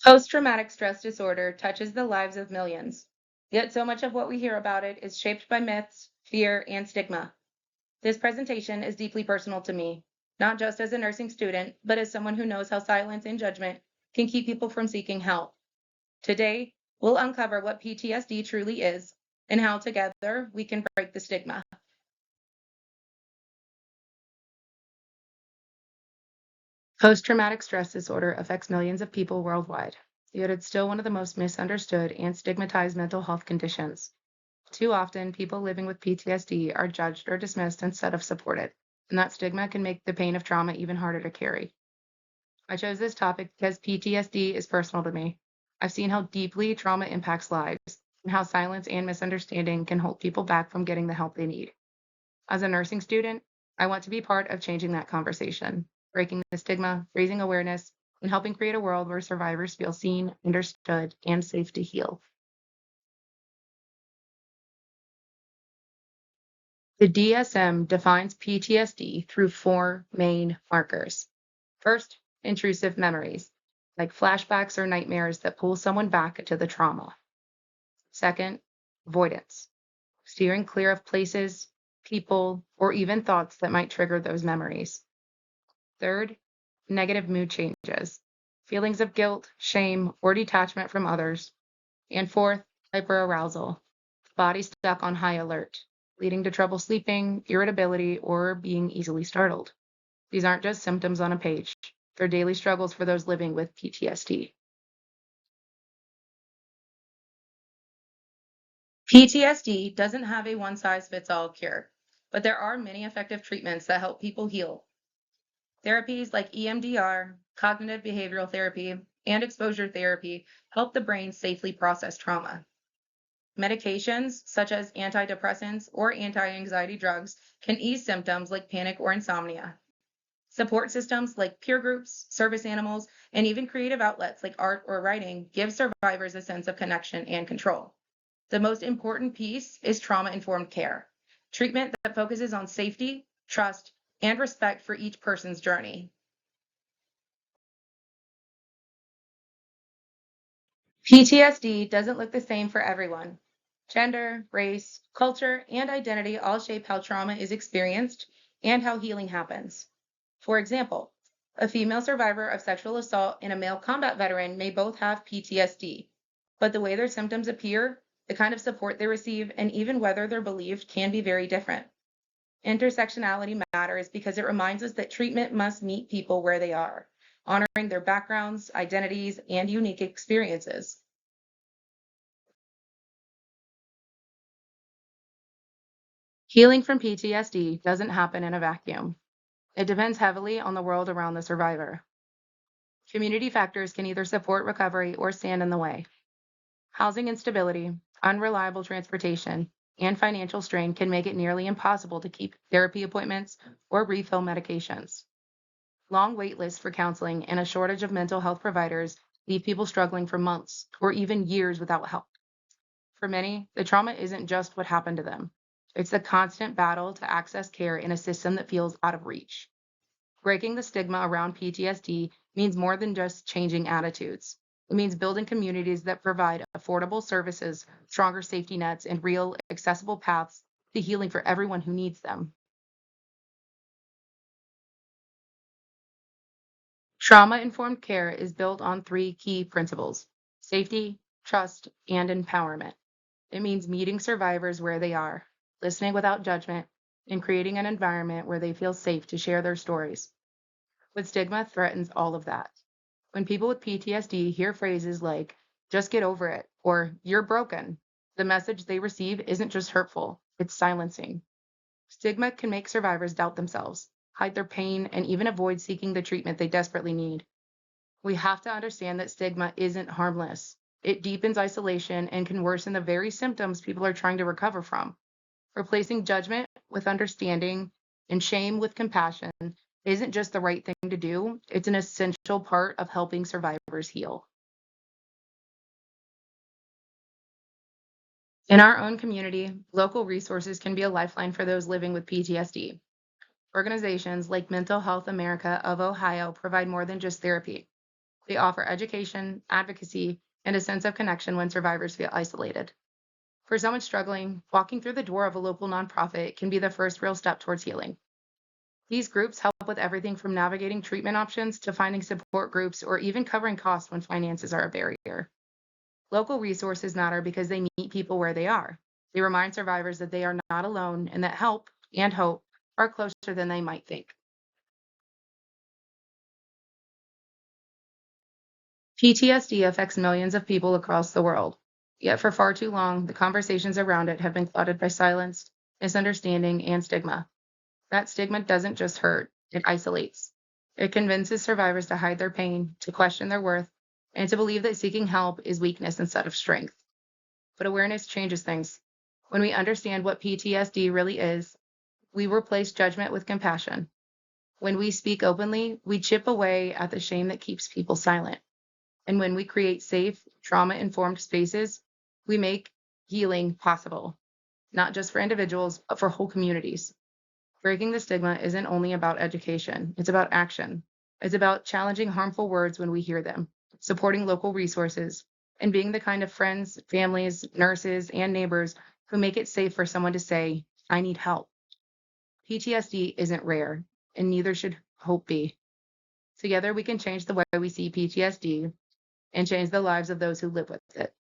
Post-traumatic stress disorder touches the lives of millions. Yet so much of what we hear about it is shaped by myths, fear, and stigma. This presentation is deeply personal to me, not just as a nursing student, but as someone who knows how silence and judgment can keep people from seeking help. Today, we'll uncover what PTSD truly is and how together we can break the stigma. Post-traumatic stress disorder affects millions of people worldwide, yet it's still one of the most misunderstood and stigmatized mental health conditions. Too often, people living with PTSD are judged or dismissed instead of supported, and that stigma can make the pain of trauma even harder to carry. I chose this topic because PTSD is personal to me. I've seen how deeply trauma impacts lives and how silence and misunderstanding can hold people back from getting the help they need. As a nursing student, I want to be part of changing that conversation, breaking the stigma, raising awareness, and helping create a world where survivors feel seen, understood, and safe to heal. The DSM defines PTSD through four main markers. First, intrusive memories, like flashbacks or nightmares that pull someone back into the trauma. Second, avoidance, steering clear of places, people, or even thoughts that might trigger those memories. Third, negative mood changes, feelings of guilt, shame, or detachment from others. And fourth, hyperarousal, body stuck on high alert, leading to trouble sleeping, irritability, or being easily startled. These aren't just symptoms on a page, they're daily struggles for those living with PTSD. PTSD doesn't have a one size fits all cure, but there are many effective treatments that help people heal. Therapies like EMDR, cognitive behavioral therapy, and exposure therapy help the brain safely process trauma. Medications, such as antidepressants or anti anxiety drugs, can ease symptoms like panic or insomnia. Support systems like peer groups, service animals, and even creative outlets like art or writing give survivors a sense of connection and control. The most important piece is trauma informed care, treatment that focuses on safety, trust, and respect for each person's journey. PTSD doesn't look the same for everyone. Gender, race, culture, and identity all shape how trauma is experienced and how healing happens. For example, a female survivor of sexual assault and a male combat veteran may both have PTSD, but the way their symptoms appear, the kind of support they receive, and even whether they're believed can be very different. Intersectionality matters because it reminds us that treatment must meet people where they are, honoring their backgrounds, identities, and unique experiences. Healing from PTSD doesn't happen in a vacuum. It depends heavily on the world around the survivor. Community factors can either support recovery or stand in the way. Housing instability, unreliable transportation, and financial strain can make it nearly impossible to keep therapy appointments or refill medications. Long wait lists for counseling and a shortage of mental health providers leave people struggling for months or even years without help. For many, the trauma isn't just what happened to them. It's the constant battle to access care in a system that feels out of reach. Breaking the stigma around PTSD means more than just changing attitudes. It means building communities that provide affordable services, stronger safety nets, and real, accessible paths to healing for everyone who needs them. Trauma informed care is built on three key principles: safety, trust, and empowerment. It means meeting survivors where they are, listening without judgment, and creating an environment where they feel safe to share their stories. But stigma threatens all of that. When people with PTSD hear phrases like, just get over it, or you're broken, the message they receive isn't just hurtful, it's silencing. Stigma can make survivors doubt themselves, hide their pain, and even avoid seeking the treatment they desperately need. We have to understand that stigma isn't harmless. It deepens isolation and can worsen the very symptoms people are trying to recover from. Replacing judgment with understanding and shame with compassion isn't just the right thing to do, it's an essential part of helping survivors heal. In our own community, local resources can be a lifeline for those living with PTSD. Organizations like Mental Health America of Ohio provide more than just therapy. They offer education, advocacy, and a sense of connection when survivors feel isolated. For someone struggling, walking through the door of a local nonprofit can be the first real step towards healing. These groups help with everything from navigating treatment options to finding support groups or even covering costs when finances are a barrier. Local resources matter because they meet people where they are. They remind survivors that they are not alone and that help and hope are closer than they might think. PTSD affects millions of people across the world. Yet for far too long, the conversations around it have been clouded by silence, misunderstanding, and stigma. That stigma doesn't just hurt, it isolates. It convinces survivors to hide their pain, to question their worth, and to believe that seeking help is weakness instead of strength. But awareness changes things. When we understand what PTSD really is, we replace judgment with compassion. When we speak openly, we chip away at the shame that keeps people silent. And when we create safe, trauma informed spaces, we make healing possible, not just for individuals, but for whole communities. Breaking the stigma isn't only about education, it's about action. It's about challenging harmful words when we hear them, supporting local resources, and being the kind of friends, families, nurses, and neighbors who make it safe for someone to say, I need help. PTSD isn't rare, and neither should hope be. Together, we can change the way we see PTSD and change the lives of those who live with it.